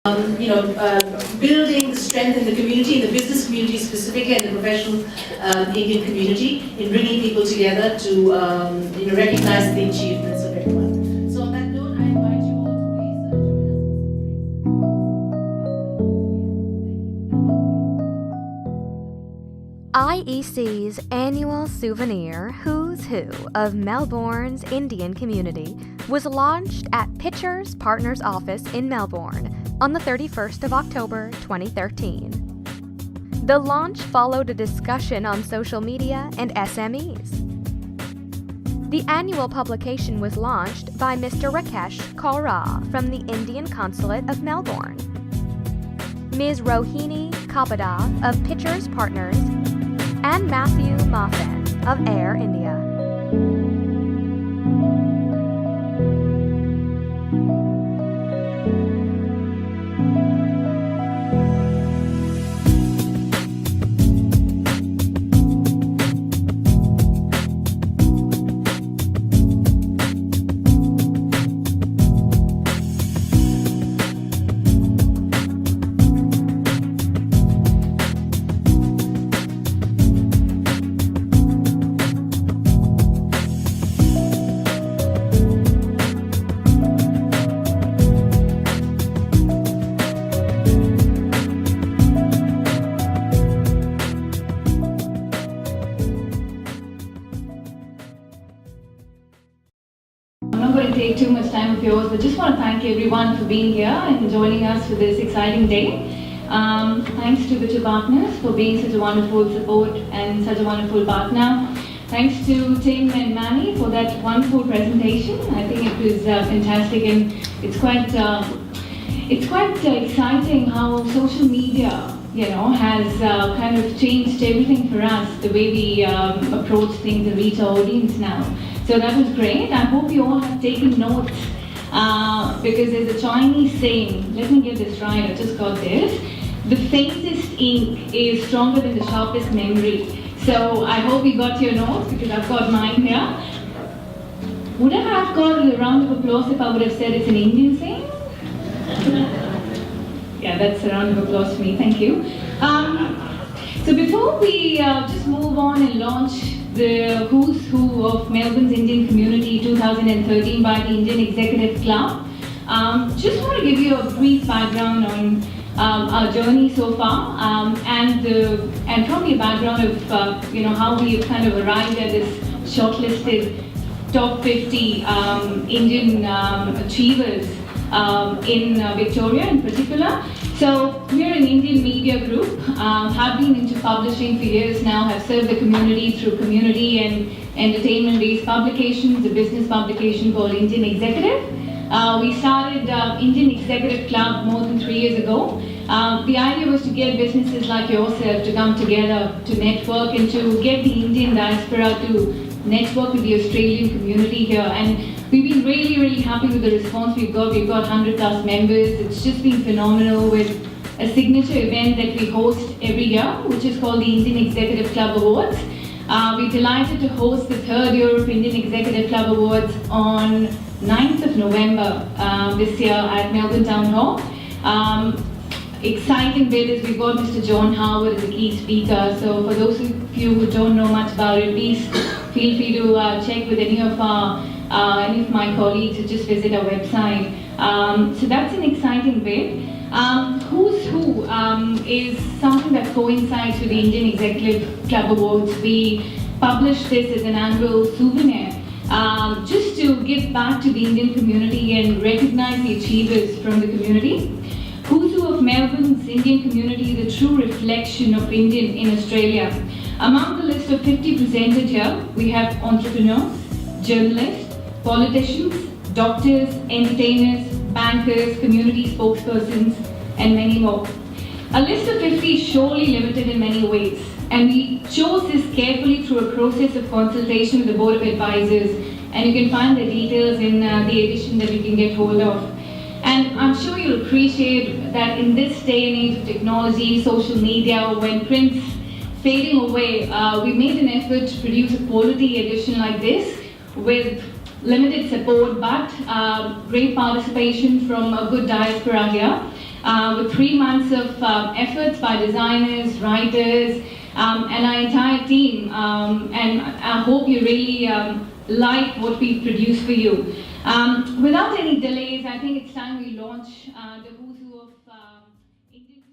Building the strength in the community, in the business community specifically, and the professional Indian community, in bringing people together to recognize the achievements of everyone. So on that note, I invite you all to please IEC's annual Souvenir Who's Who of Melbourne's Indian community was launched at Pitcher's Partners Office in Melbourne on the 31st of October 2013. The launch followed a discussion on social media and SMEs. The annual publication was launched by Mr. Rakesh Kaura from the Indian Consulate of Melbourne, Ms. Rohini Kapada of Pitcher's Partners, and Matthew Moffin of Air India. I'm not going to take too much time of yours, but just want to thank everyone for being here and joining us for this exciting day. Thanks to the two partners for being such a wonderful support and such a wonderful partner. Thanks to Tim and Manny for that wonderful presentation. I think it was fantastic, and it's quite exciting how social media, has kind of changed everything for us, the way we approach things and reach our audience now. So that was great. I hope you all have taken notes because there's a Chinese saying, let me get this right, I just got this. The faintest ink is stronger than the sharpest memory. So I hope you got your notes because I've got mine here. Would I have got a round of applause if I would have said it's an Indian saying? Yeah, that's a round of applause for me, thank you. So before we just move on and launch the Who's Who of Melbourne's Indian Community 2013 by the Indian Executive Club, just want to give you a brief background on our journey so far, and probably a background of how we have kind of arrived at this shortlisted top 50 Indian achievers in Victoria in particular. So we're an Indian media group, have been into publishing for years now, have served the community through community and entertainment-based publications, a business publication called Indian Executive. We started Indian Executive Club more than 3 years ago. The idea was to get businesses like yourself to come together, to network and to get the Indian diaspora to network with the Australian community here. And we've been really, really happy with the response we've got. We've got 100 plus members. It's just been phenomenal with a signature event that we host every year, which is called the Indian Executive Club Awards. We're delighted to host the 3rd year of Indian Executive Club Awards on 9th of November this year at Melbourne Town Hall. Exciting bit is we've got Mr. John Howard as a key speaker. So for those of you who don't know much about it, please feel free to check with any of my colleagues or just visit our website. So that's an exciting bit. Who's Who is something that coincides with the Indian Executive Club Awards. We publish this as an annual souvenir just to give back to the Indian community and recognize the achievers from the community. Who's Who of Melbourne's Indian community is a true reflection of Indian in Australia. Among the list of 50 presented here, we have entrepreneurs, journalists, politicians, doctors, entertainers, bankers, community spokespersons, and many more. A list of 50 is surely limited in many ways, and we chose this carefully through a process of consultation with the Board of Advisors, and you can find the details in the edition that you can get hold of. And I'm sure you'll appreciate that in this day and age of technology, social media, when print's fading away, we made an effort to produce a quality edition like this with limited support, but great participation from a good diaspora here. with 3 months of efforts by designers, writers, and our entire team. And I hope you really like what we've produced for you. Without any delays, I think it's time we launch the Who's Who of Indian